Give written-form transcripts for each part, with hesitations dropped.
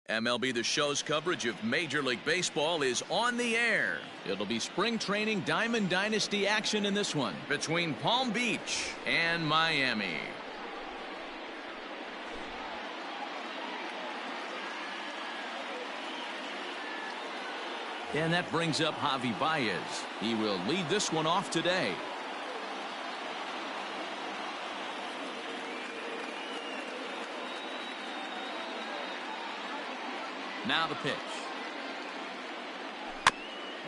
MLB The Show's coverage of Major League Baseball is on the air. It'll be spring training Diamond Dynasty action in this one between Palm Beach and Miami. And that brings up Javi Baez. He will lead this one off today. Now the pitch.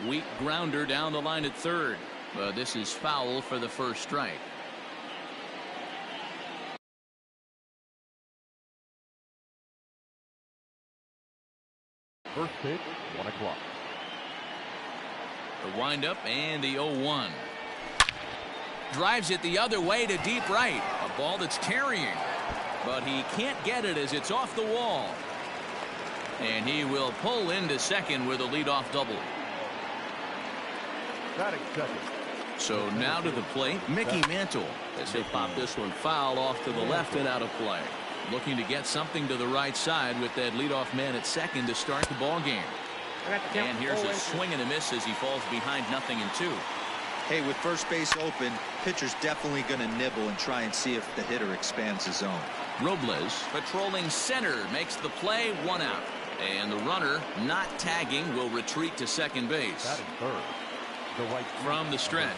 Weak grounder down the line at third. But this is foul for the first strike. First pitch, 1 o'clock. The windup and the 0-1. Drives it the other way to deep right. A ball that's carrying. But he can't get it as it's off the wall. And he will pull into second with a leadoff double. Batting second. So now to the plate, Mickey Mantle, as he'll pop this one foul off to the left and out of play. Looking to get something to the right side with that leadoff man at second to start the ball game. And here's a swing and a miss as he falls behind 0-2. Hey, with first base open, pitcher's definitely going to nibble and try and see if the hitter expands his zone. Robles patrolling center makes the play, 1 out. And the runner, not tagging, will retreat to second base. Batting third. The right from the stretch.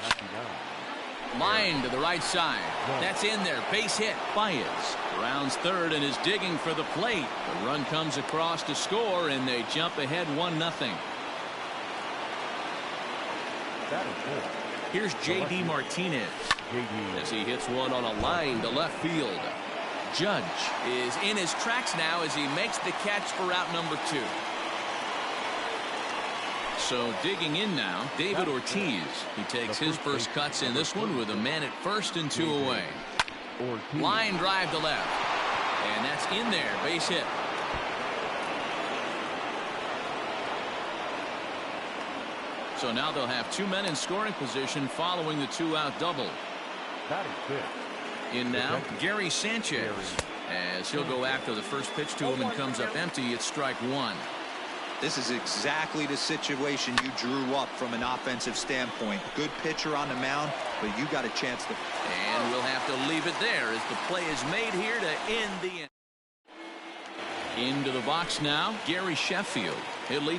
Line to the right side. That's in there. Base hit. Baez rounds third and is digging for the plate. The run comes across to score, and they jump ahead 1-0. Batting fourth. Here's J.D. Martinez as he hits one on a line to left field. Judge is in his tracks now as he makes the catch for out number 2. So digging in now, David Ortiz. He takes his first cuts in this one with a man at first and 2 away. Line drive to left. And that's in there. Base hit. So now they'll have 2 men in scoring position following the 2-out double. Batting fifth. In now, Gary Sanchez, as he'll go after the first pitch to him and comes up empty. It's strike 1. This is exactly the situation you drew up from an offensive standpoint. Good pitcher on the mound, but you got a chance to. And we'll have to leave it there as the play is made here to end the inning. Into the box now, Gary Sheffield. He'll lead.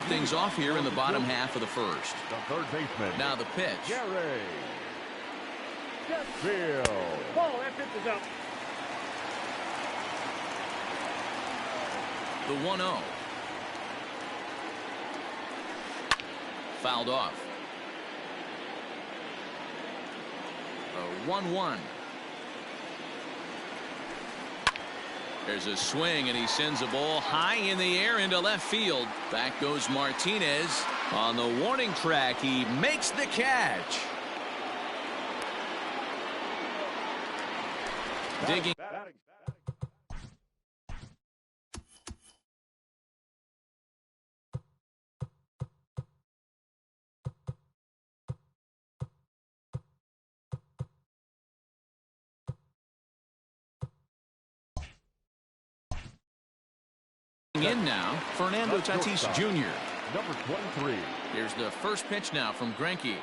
Things off here in the bottom half of the first. The third baseman. Now the pitch. Gary Sheffield. Ball, that pitch is out. The 1-0. Fouled off. A 1-1. There's a swing, and he sends a ball high in the air into left field. Back goes Martinez. On the warning track, he makes the catch. Digging. In now, Fernando Tatis Jr. Number 23. Here's the first pitch now from Greinke.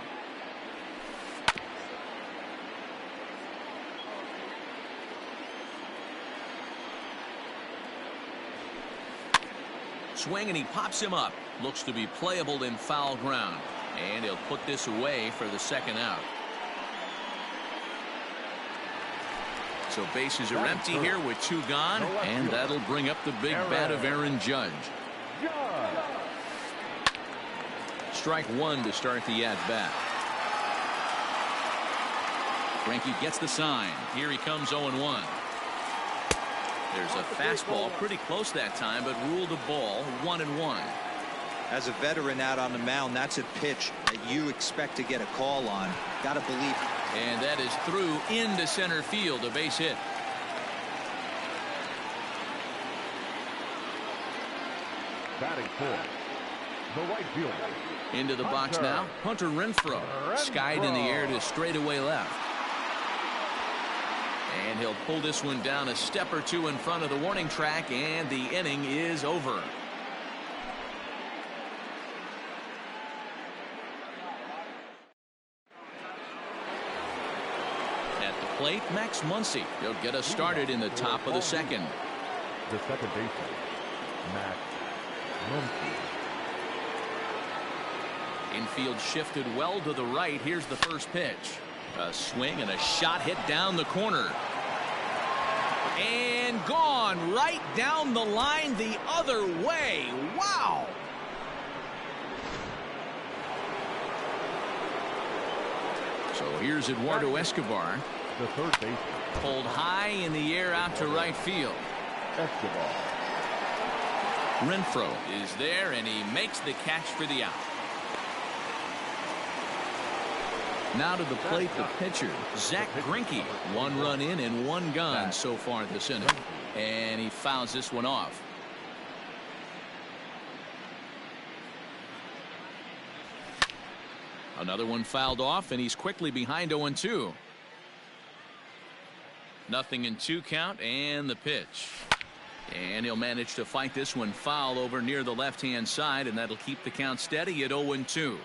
Swing, and he pops him up. Looks to be playable in foul ground. And he'll put this away for the second out. So bases are empty here with 2 gone, and that'll bring up the big bat of Aaron Judge. Strike 1 to start the at-bat. Greinke gets the sign. Here he comes 0-1. There's a fastball pretty close that time, but ruled a ball 1-1. As a veteran out on the mound, that's a pitch that you expect to get a call on. Got to believe. And that is through into center field, a base hit. Batting fourth, the right fielder. Into the box now, Hunter Renfroe. Skied in the air to straightaway left. And he'll pull this one down a step or two in front of the warning track, and the inning is over. At the plate, Max Muncy. He'll get us started in the top of the second. The second baseman, Max Muncy. Infield shifted well to the right. Here's the first pitch. A swing and a shot hit down the corner. And gone right down the line the other way. Wow. So here's Eduardo Escobar. The third baseman. Pulled high in the air out to right field. Escobar. Renfroe is there, and he makes the catch for the out. Now to the plate, the pitcher, Zach Greinke. 1 run in and 1 gone so far this inning. And he fouls this one off. Another one fouled off, and he's quickly behind 0-2. 0-2 count, and the pitch. And he'll manage to fight this one foul over near the left-hand side, and that'll keep the count steady at 0-2.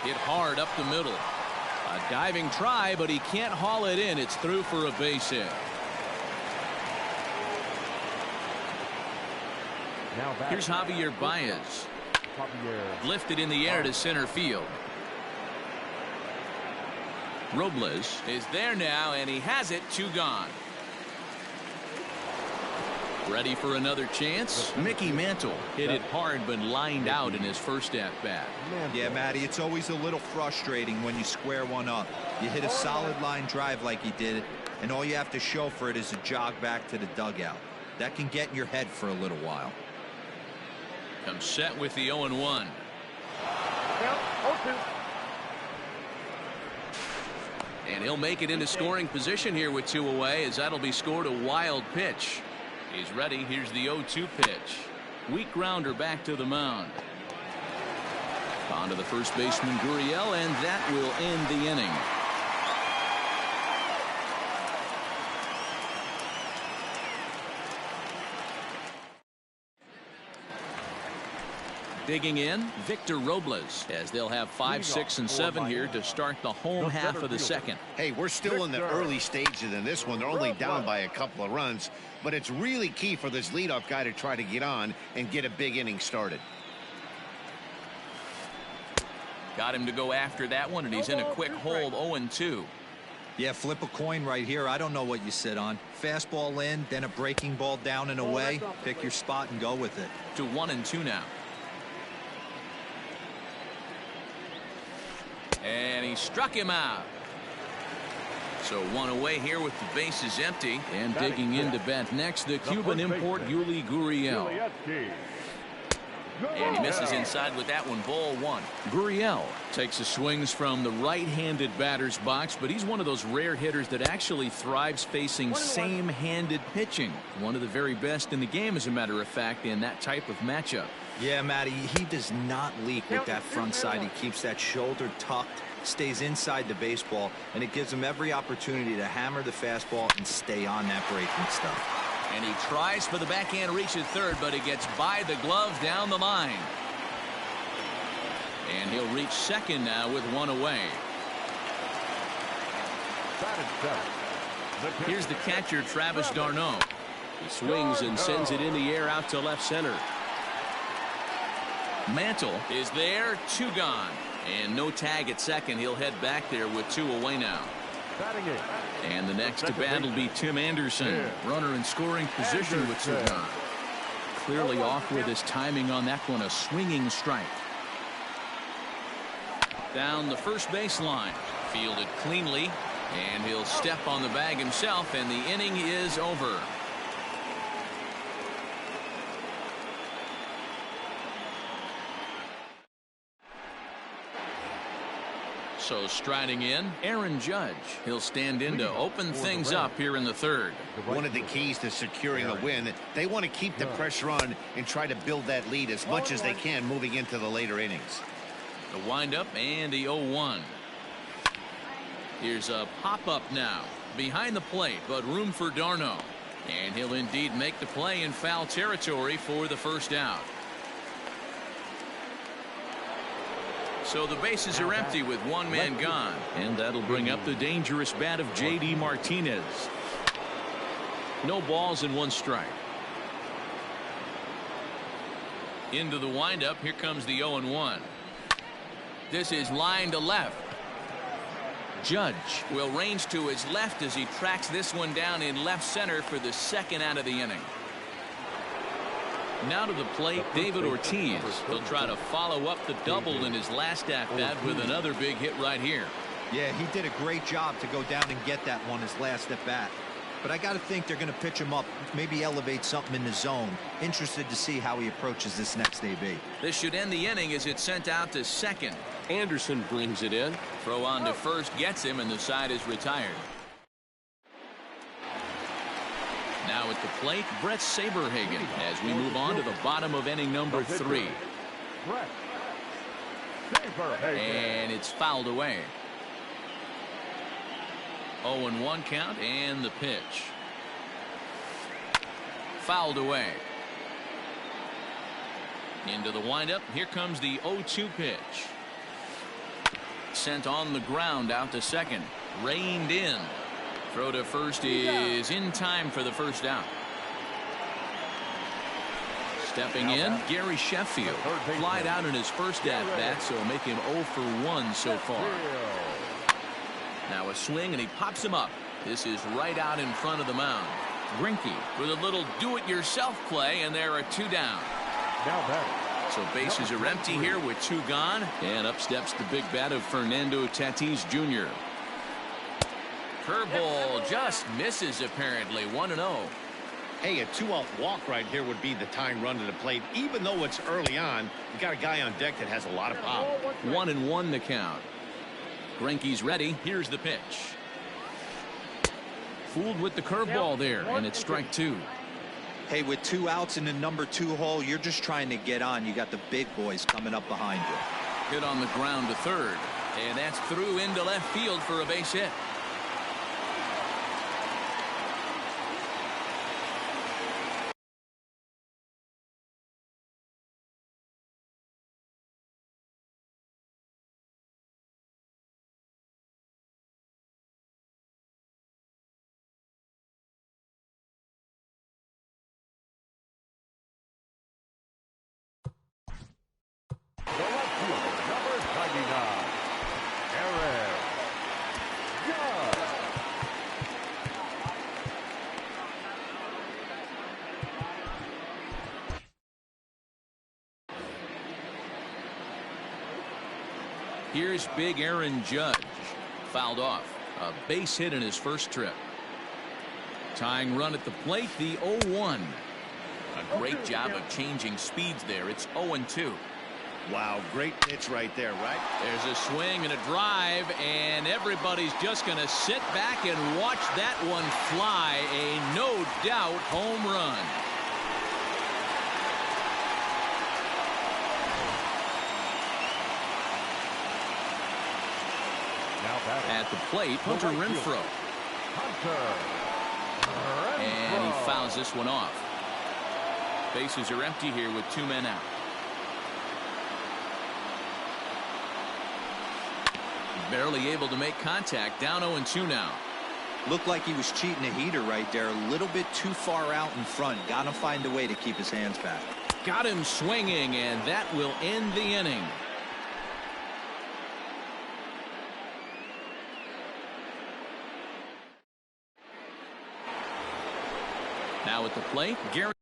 Hit hard up the middle. A diving try, but he can't haul it in. It's through for a base hit. Now back. Here's Javier Baez. Lifted in the air to center field. Robles is there now, and he has it. 2 gone. Ready for another chance. Mickey Mantle hit it hard, but lined out in his first at bat. Yeah, Matty, it's always a little frustrating when you square one up. You hit a solid line drive like he did, and all you have to show for it is a jog back to the dugout. That can get in your head for a little while. Comes set with the 0-1. And he'll make it into scoring position here with 2 away, as that'll be scored a wild pitch. He's ready. Here's the 0-2 pitch. Weak grounder back to the mound. On to the first baseman, Gurriel, and that will end the inning. Digging in, Victor Robles, as they'll have 5, 6, and 7 here to start the home half of the second. Hey, we're still in the early stages in this one. They're only down by a couple of runs, but it's really key for this leadoff guy to try to get on and get a big inning started. Got him to go after that one, and he's in a quick hold. 0-2. Yeah, flip a coin right here. I don't know what you sit on. Fastball in, then a breaking ball down and away. Pick your spot and go with it. To 1-2 now. And he struck him out. So 1 away here with the bases empty. And digging into bat next, the Cuban import Yuli Gurriel. And he misses inside with that one. Ball 1. Gurriel takes his swings from the right-handed batter's box, but he's one of those rare hitters that actually thrives facing same-handed pitching. One of the very best in the game, as a matter of fact, in that type of matchup. Yeah, Matty, he does not leak with that front side. He keeps that shoulder tucked, stays inside the baseball, and it gives him every opportunity to hammer the fastball and stay on that breaking stuff. And he tries for the backhand reach at third, but it gets by the glove down the line. And he'll reach second now with 1 away. Here's the catcher, Travis d'Arnaud. He swings and sends it in the air out to left center. Mantle is there. 2 gone. And no tag at second. He'll head back there with 2 away now. And the next to bat will be Tim Anderson. Runner in scoring position with 2 gone. Clearly off with his timing on that one. A swinging strike. Down the first baseline. Fielded cleanly. And he'll step on the bag himself, and the inning is over. So striding in, Aaron Judge. He'll stand in to open things up here in the third. One of the keys to securing a win, they want to keep the pressure on and try to build that lead as much as they can moving into the later innings. The windup and the 0-1. Here's a pop-up now. Behind the plate, but room for d'Arnaud. And he'll indeed make the play in foul territory for the first out. So the bases are empty with one man gone. And that'll bring up the dangerous bat of J.D. Martinez. No balls and one strike. Into the windup. Here comes the 0-1. This is line to left. Judge will range to his left as he tracks this one down in left center for the second out of the inning. Now to the plate, David Ortiz. He'll try to follow up the double in his last at-bat with another big hit right here. Yeah, he did a great job to go down and get that one his last at-bat. But I got to think they're going to pitch him up, maybe elevate something in the zone. Interested to see how he approaches this next AB. This should end the inning as it's sent out to second. Anderson brings it in. Throw on to first gets him, and the side is retired. Now at the plate, Brett Saberhagen as we move on to the bottom of inning number 3. And it's fouled away. 0-1 count and the pitch. Fouled away. Into the windup. Here comes the 0-2 pitch. Sent on the ground out to second. Reined in. Throw to first is in time for the first out. Stepping in, Gary Sheffield. Flied out in his first at-bat, so make him 0 for 1 so far. Now a swing, and he pops him up. This is right out in front of the mound. Greinke with a little do-it-yourself play, and there are 2 down. So bases are empty here with 2 gone, and up steps the big bat of Fernando Tatis Jr. Curveball just misses apparently. 1-0. Hey, a 2-out walk right here would be the time run to the plate. Even though it's early on, you got a guy on deck that has a lot of power. 1-1 the count. Greinke's ready. Here's the pitch. Fooled with the curveball there, and it's strike 2. Hey, with 2 outs in the number 2 hole, you're just trying to get on. You got the big boys coming up behind you. Hit on the ground to third, and that's through into left field for a base hit. Here's big Aaron Judge. Fouled off. A base hit in his first trip. Tying run at the plate, the 0-1. A great job of changing speeds there. It's 0-2. Wow, great pitch right there, right? There's a swing and a drive, and everybody's just going to sit back and watch that one fly. A no doubt home run. At the plate, Hunter Renfroe. And he fouls this one off. Bases are empty here with 2 men out. Barely able to make contact. Down 0-2 now. Looked like he was cheating a heater right there. A little bit too far out in front. Got to find a way to keep his hands back. Got him swinging, and that will end the inning. Now at the plate, Gary.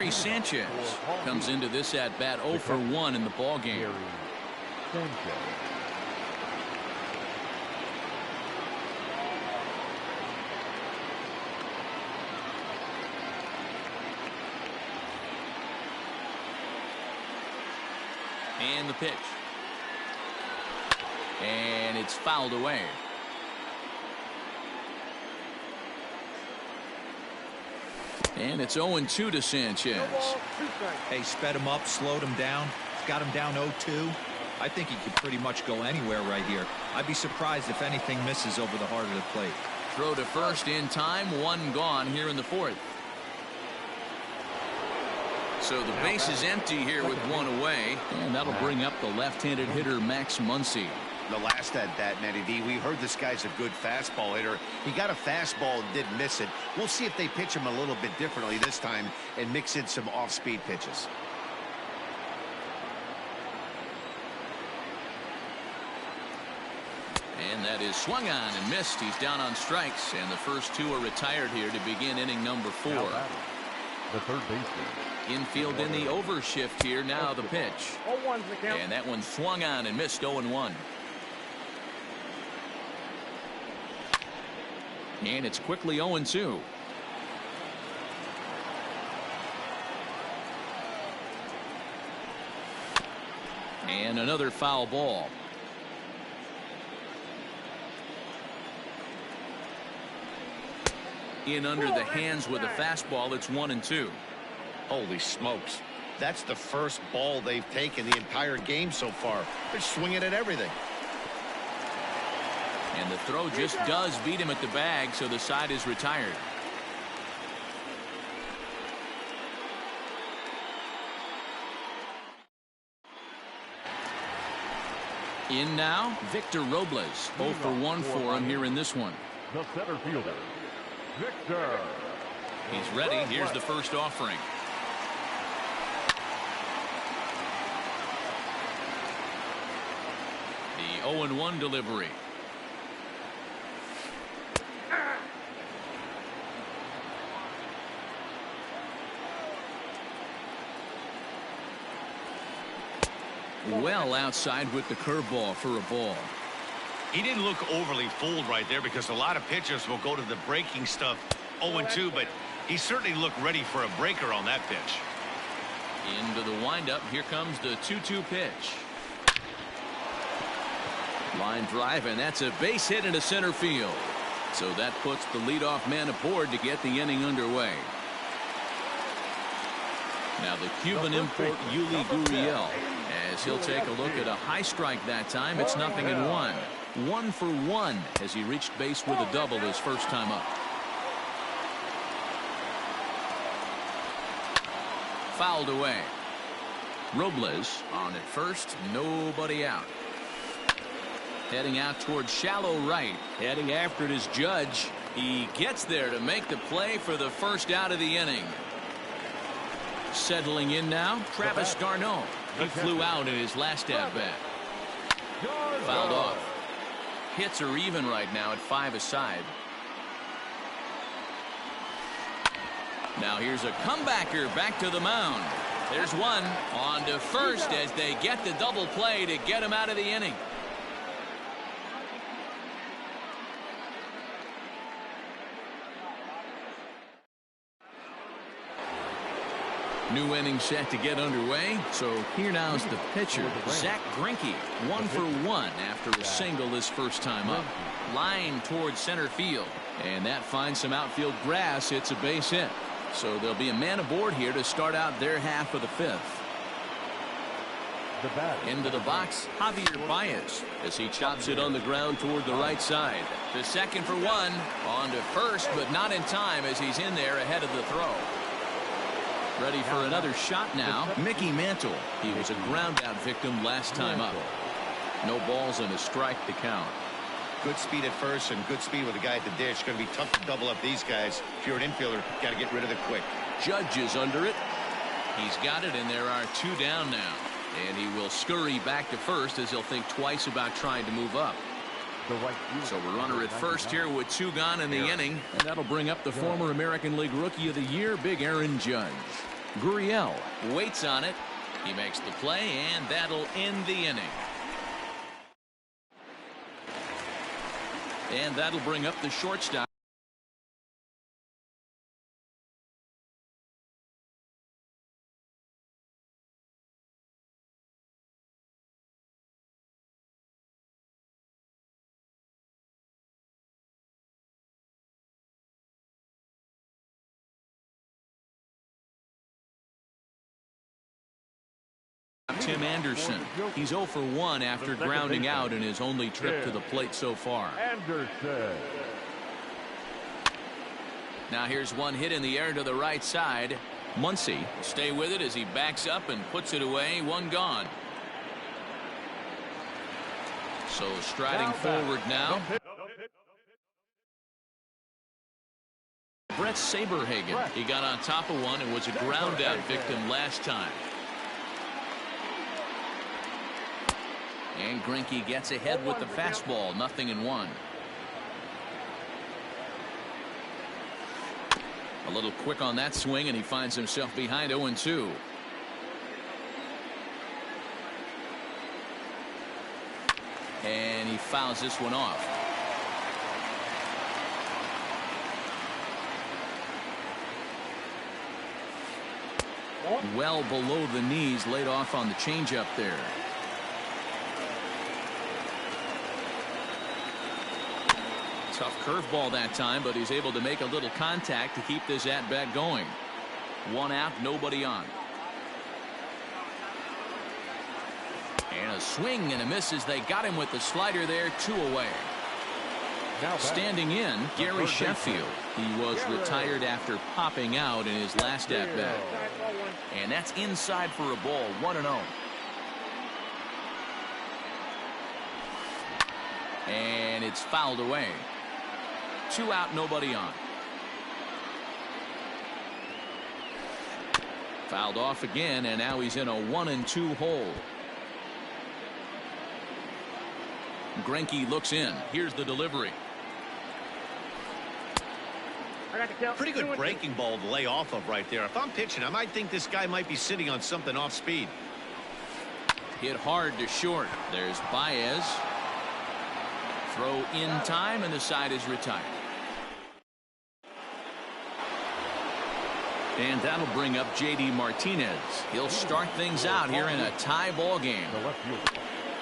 Gary Sanchez comes into this at bat 0 for 1 in the ball game. Gary Sanchez. And the pitch. And it's fouled away. And it's 0-2 to Sanchez. Hey, sped him up, slowed him down, got him down 0-2. I think he could pretty much go anywhere right here. I'd be surprised if anything misses over the heart of the plate. Throw to first in time, 1 gone here in the 4th. So the base is empty here with 1 away, and that'll bring up the left-handed hitter Max Muncy. The last at bat, Matty V, we heard this guy's a good fastball hitter. He got a fastball and didn't miss it. We'll see if they pitch him a little bit differently this time and mix in some off-speed pitches. And that is swung on and missed. He's down on strikes, and the first 2 are retired here to begin inning number 4. The third baseman. Infield in the overshift here. Now the pitch. And that one swung on and missed. 0-1. And it's quickly 0-2. And another foul ball. In under the hands with a fastball. It's 1-2. Holy smokes. That's the first ball they've taken the entire game so far. They're swinging at everything. And the throw just does beat him at the bag, so the side is retired. In now, Victor Robles. 0 for 1 for him here in this one. The center fielder, Victor. He's ready. Here's the first offering. The 0-1 delivery. Well outside with the curveball for a ball. He didn't look overly fooled right there because a lot of pitchers will go to the breaking stuff 0-2, but he certainly looked ready for a breaker on that pitch. Into the windup. Here comes the 2-2 pitch. Line drive, and that's a base hit into center field. So that puts the leadoff man aboard to get the inning underway. Now the Cuban import Yuli Gurriel, as he'll take a look at a high strike that time. It's 0-1. 1 for 1 as he reached base with a double his first time up. Fouled away. Robles on at first, nobody out. Heading out towards shallow right. Heading after it is Judge. He gets there to make the play for the first out of the inning. Settling in now, Travis d'Arnaud. He flew out in his last at bat. Fouled off. Hits are even right now at 5 aside. Now here's a comebacker back to the mound. There's one on to first as they get the double play to get him out of the inning. New inning set to get underway. So here now is the pitcher, Zach Greinke. 1 for 1 after a single his first time up. Line towards center field. And that finds some outfield grass. It's a base hit. So there'll be a man aboard here to start out their half of the 5th. Into the box, Javier Baez as he chops it on the ground toward the right side. To second for 1. On to first, but not in time as he's in there ahead of the throw. Ready for another shot now. Mickey Mantle. He was a ground out victim last time up. No balls and a strike to count. Good speed at first and good speed with the guy at the dish. Going to be tough to double up these guys. If you're an infielder, got to get rid of it quick. Judge is under it. He's got it, and there are 2 down now. And he will scurry back to first as he'll think twice about trying to move up. So we're runner at first here with 2 gone in the inning. And that'll bring up the former American League Rookie of the Year, Big Aaron Judge. Gurriel waits on it. He makes the play, and that'll end the inning. And that'll bring up the shortstop. Tim Anderson. He's 0 for 1 after grounding out in his only trip to the plate so far. Anderson. Now here's one hit in the air to the right side. Muncy will stay with it as he backs up and puts it away. One gone. So striding forward now. Brett Saberhagen. He got on top of one and was a ground out victim last time. And Greinke gets ahead with the fastball. 0-1. A little quick on that swing, and he finds himself behind 0-2. And he fouls this one off. Well below the knees, laid off on the changeup there. Tough curveball that time, but he's able to make a little contact to keep this at-bat going. One out, nobody on. And a swing and a miss as they got him with the slider there. 2 away. Standing in, Gary Sheffield. He was retired after popping out in his last at-bat. And that's inside for a ball. 1-0. And it's fouled away. 2 out, nobody on. Fouled off again, and now he's in a 1-2 hole. Greinke looks in. Here's the delivery. Pretty good breaking ball to lay off of right there. If I'm pitching, I might think this guy might be sitting on something off speed. Hit hard to short. There's Baez. Throw in time, and the side is retired. And that'll bring up J.D. Martinez. He'll start things out here in a tie ball game.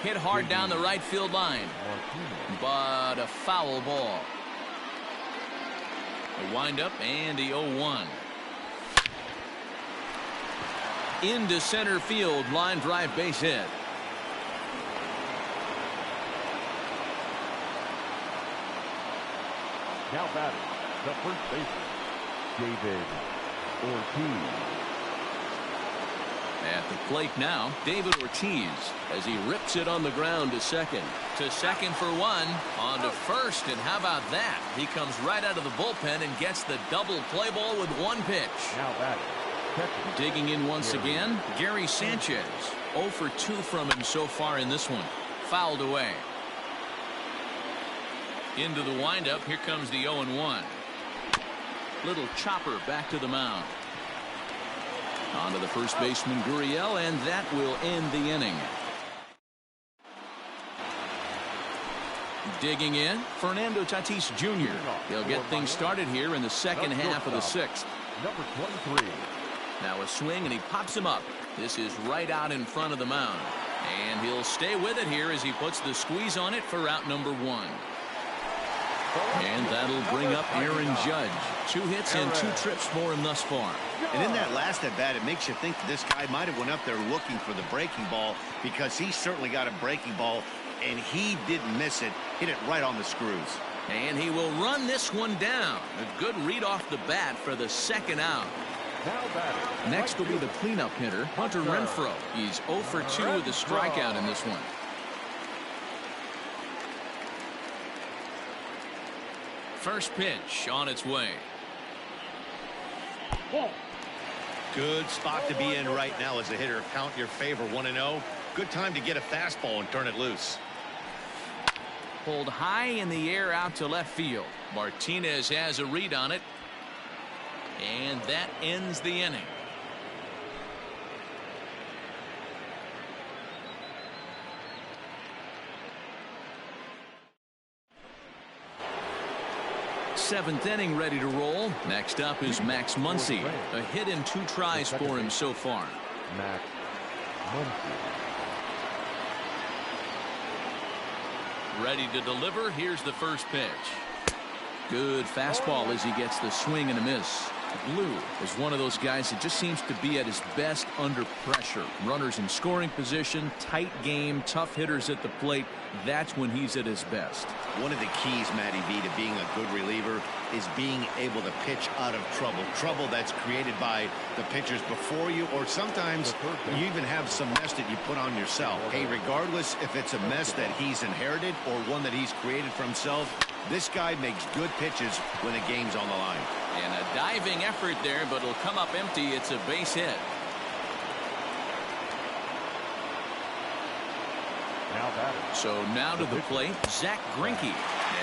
Hit hard down the right field line, but a foul ball. A windup and the 0-1. Into center field, line drive base hit. Now batting, the first baseman, David Ortiz. At the plate now, David Ortiz as he rips it on the ground to second. To second for one, on to first, and how about that? He comes right out of the bullpen and gets the double play ball with one pitch. Now batting, digging in once again, Gary Sanchez. 0 for 2 from him so far in this one. Fouled away. Into the windup, here comes the 0-1. Little chopper back to the mound. On to the first baseman, Gurriel, and that will end the inning. Digging in, Fernando Tatis Jr. He'll get things started here in the second half of the 6th. Number 23. Now a swing, and he pops him up. This is right out in front of the mound. And he'll stay with it here as he puts the squeeze on it for out number 1. And that'll bring up Aaron Judge. 2 hits and 2 trips for him thus far. And in that last at bat, it makes you think that this guy might have went up there looking for the breaking ball, because he certainly got a breaking ball, and he didn't miss it. Hit it right on the screws. And he will run this one down. A good read off the bat for the second out. Next will be the cleanup hitter, Hunter Renfroe. He's 0 for 2 with a strikeout in this one. First pitch on its way. Good spot to be in right now as a hitter. Count your favor, 1-0. Good time to get a fastball and turn it loose. Pulled high in the air out to left field. Martinez has a read on it. And that ends the inning. seventh inning ready to roll. Next up is Max Muncy. A hit in 2 tries for him so far. Max Muncy. Ready to deliver. Here's the first pitch. Good fastball as he gets the swing and a miss. Blue is one of those guys that just seems to be at his best under pressure. Runners in scoring position, tight game, tough hitters at the plate. That's when he's at his best. One of the keys, Matty V, to being a good reliever is being able to pitch out of trouble. Trouble that's created by the pitchers before you, or sometimes you even have some mess that you put on yourself. Hey, regardless if it's a mess that he's inherited or one that he's created for himself, this guy makes good pitches when the game's on the line. And a diving effort there, but it'll come up empty. It's a base hit. So now to the plate, Zach Greinke.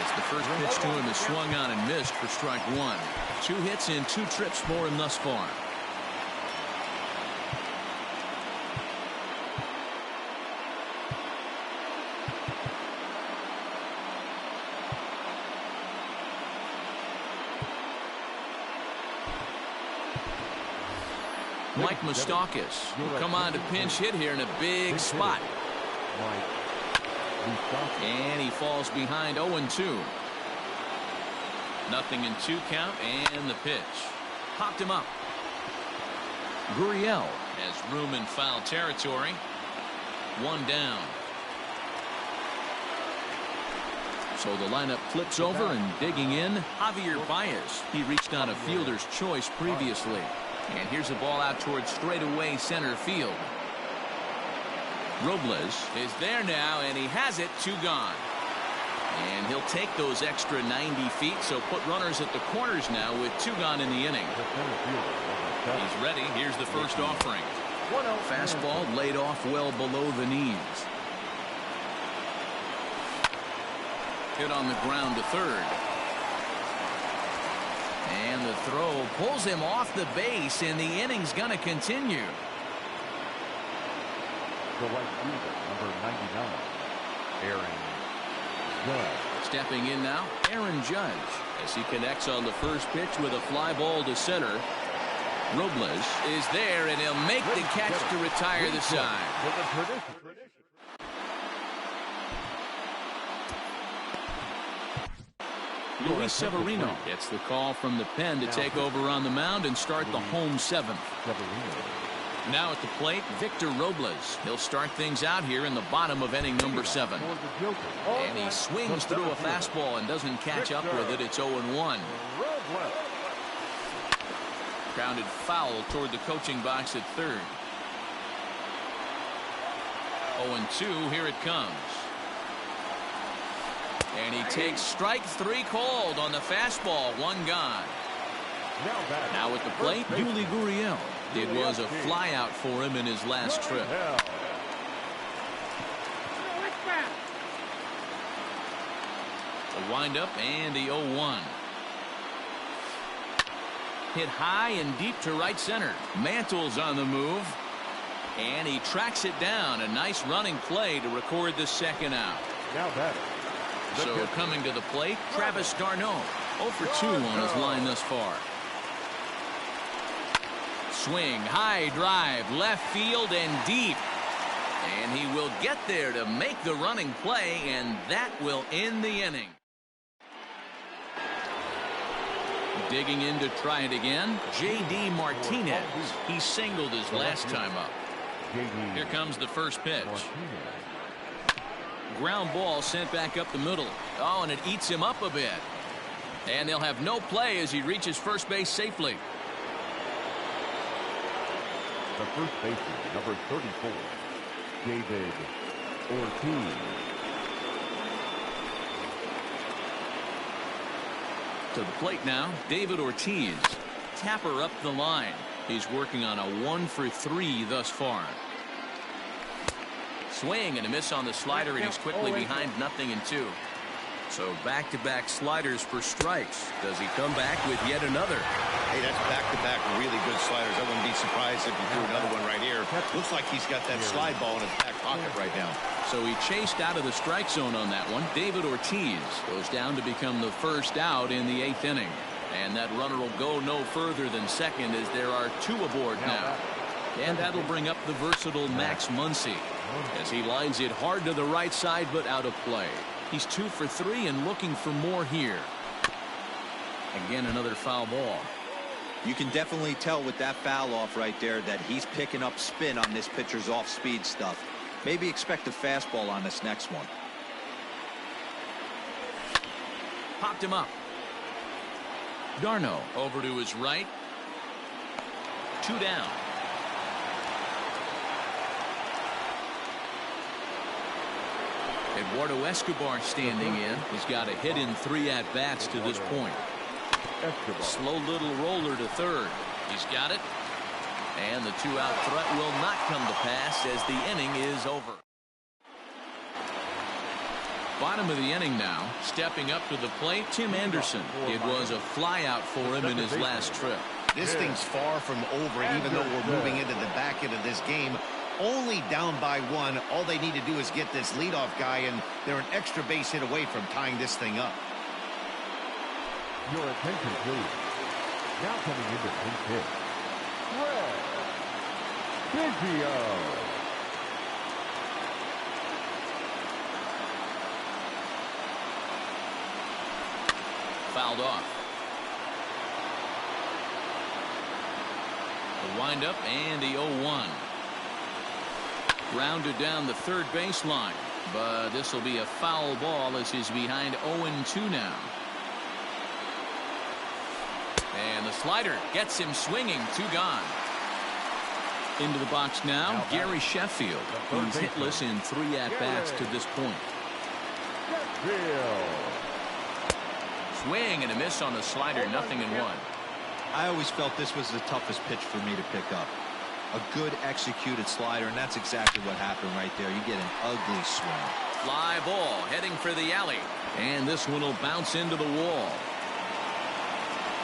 As the first pitch to him is swung on and missed for strike 1. 2 hits in 2 trips for him thus far. Mike Moustakas will come on to pinch hit here in a big spot. And he falls behind 0-2. Nothing in 2 count, and the pitch. Popped him up. Gurriel has room in foul territory. 1 down. So the lineup flips over, and digging in, Javier Baez. He reached on a fielder's choice previously. And here's a ball out towards straightaway center field. Robles is there now, and he has it. 2 gone. And he'll take those extra 90 feet, so put runners at the corners now with 2 gone in the inning. He's ready. Here's the first offering. Fastball laid off well below the knees. Hit on the ground to third. And the throw pulls him off the base, and the inning's going to continue. The right fielder, number 99, Aaron Judge. Stepping in now, Aaron Judge, as he connects on the first pitch with a fly ball to center. Robles is there, and he'll make the catch to retire the side. Luis Severino gets the call from the pen to take over on the mound and start the home 7th. Now at the plate, Victor Robles. He'll start things out here in the bottom of inning number 7. And he swings through a fastball and doesn't catch up with it. It's 0-1. Grounded foul toward the coaching box at third. 0-2. Here it comes. And he takes strike 3 called on the fastball. 1 gone. Now at the plate, Yuli Gurriel. It was a flyout for him in his last trip. A windup and the 0-1. Hit high and deep to right center. Mantle's on the move. And he tracks it down. A nice running play to record the second out. So coming to the plate, Travis d'Arnaud. 0 for 2 on his line thus far. Swing, high drive, left field and deep. And he will get there to make the running play, and that will end the inning. Digging in to try it again, J.D. Martinez. He singled his last time up. Here comes the first pitch. Ground ball sent back up the middle. Oh, and it eats him up a bit. And they'll have no play as he reaches first base safely. The first baseman, number 34, David Ortiz. To the plate now, David Ortiz. Tapper up the line. He's working on a 1 for 3 thus far. Swing and a miss on the slider, and he's quickly behind 0-2. So back-to-back sliders for strikes. Does he come back with yet another? Hey, that's back-to-back really good sliders. I wouldn't be surprised if he threw another one right here. Looks like he's got that slide ball in his back pocket right now. So he chased out of the strike zone on that one. David Ortiz goes down to become the first out in the 8th inning. And that runner will go no further than second as there are 2 aboard now. And that'll bring up the versatile Max Muncy as he lines it hard to the right side but out of play. He's 2 for 3 and looking for more here. Again, another foul ball. You can definitely tell with that foul off right there that he's picking up spin on this pitcher's off-speed stuff. Maybe expect a fastball on this next one. Popped him up. Darno over to his right. 2 down. Eduardo Escobar standing in. He's got a hit in 3 at-bats to this point. Slow little roller to third. He's got it. And the 2-out threat will not come to pass as the inning is over. Bottom of the inning now. Stepping up to the plate, Tim Anderson. It was a flyout for him in his last trip. This thing's far from over, even though we're moving into the back end of this game. Only down by 1. All they need to do is get this leadoff guy, and they're an extra base hit away from tying this thing up. Your attention, please. Now coming into pinch hit. Biggio. Fouled off. The windup and the 0-1. Grounded down the third baseline, but this will be a foul ball as he's behind 0-2 now. And the slider gets him swinging. 2 gone. Into the box now, Gary Sheffield, who's hitless in 3 at-bats to this point. Swing and a miss on the slider, 0-1. I always felt this was the toughest pitch for me to pick up. A good executed slider, and that's exactly what happened right there. You get an ugly swing. Fly ball heading for the alley. And this one will bounce into the wall.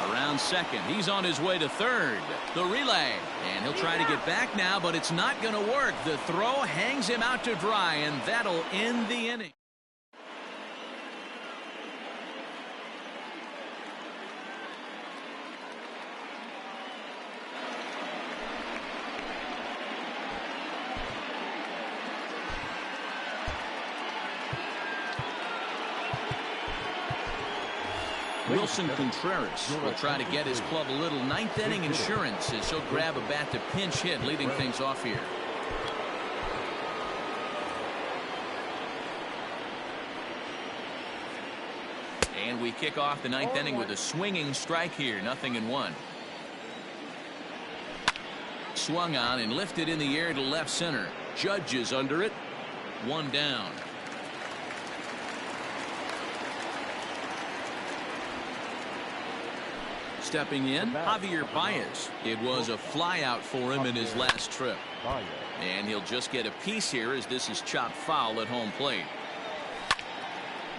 Around second. He's on his way to third. The relay. And he'll try to get back now, but it's not going to work. The throw hangs him out to dry, and that'll end the inning. Wilson Contreras will try to get his club a little 9th inning insurance as he'll grab a bat to pinch hit, leading things off here. And we kick off the 9th inning with a swinging strike here, 0-1. Swung on and lifted in the air to left center. Judge is under it. 1 down. Stepping in, Javier Baez. It was a flyout for him in his last trip. And he'll just get a piece here as this is chopped foul at home plate.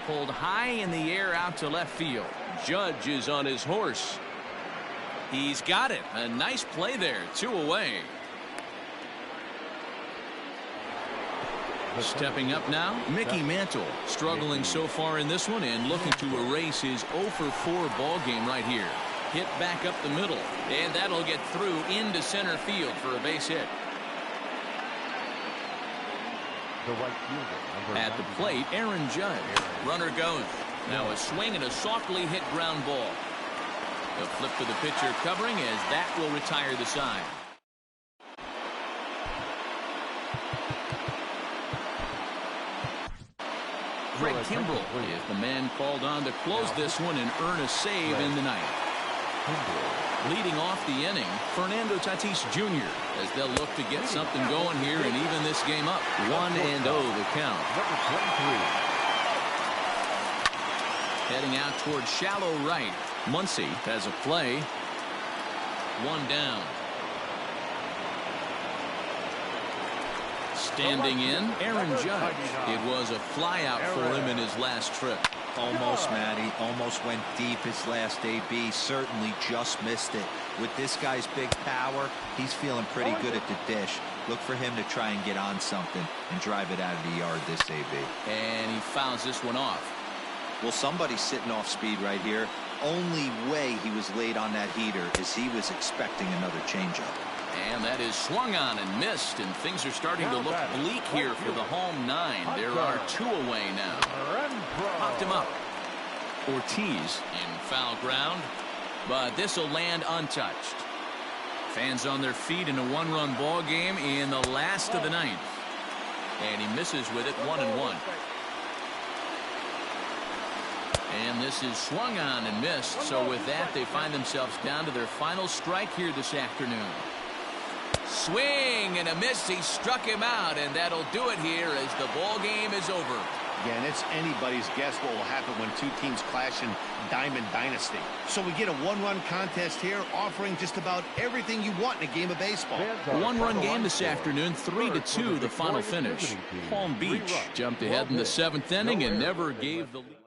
Pulled high in the air out to left field. Judge is on his horse. He's got it. A nice play there. 2 away. Stepping up now, Mickey Mantle. Struggling so far in this one and looking to erase his 0-for-4 ball game right here. Hit back up the middle, and that'll get through into center field for a base hit. At the plate, Aaron Judge. Runner goes. Now a swing and a softly hit ground ball. A flip to the pitcher covering as that will retire the side. Greg Kimbrell is the man called on to close this one and earn a save in the ninth. Leading off the inning, Fernando Tatis Jr. as they'll look to get something going here and even this game up. 1-0 the count. Heading out towards shallow right. Muncy has a play. 1 down. Standing in, Aaron Judge. It was a flyout for him in his last trip. Almost, Matty. Almost went deep his last AB. Certainly just missed it. With this guy's big power, he's feeling pretty good at the dish. Look for him to try and get on something and drive it out of the yard this AB. And he fouls this one off. Well, somebody's sitting off speed right here. Only way he was late on that heater is he was expecting another changeup. And that is swung on and missed, and things are starting to look bleak here for the home 9. There are 2 away now. Popped him up. Ortiz in foul ground, but this will land untouched. Fans on their feet in a 1-run ball game in the last of the 9th. And he misses with it, 1-1. And this is swung on and missed. So with that, they find themselves down to their final strike here this afternoon. Swing and a miss. He struck him out, and that'll do it here as the ball game is over. Again, it's anybody's guess what will happen when 2 teams clash in Diamond Dynasty. So we get a 1-run contest here, offering just about everything you want in a game of baseball. A 1-run game this afternoon, 3-2 the final finish. Palm Beach jumped ahead in the 7th inning and never gave the lead.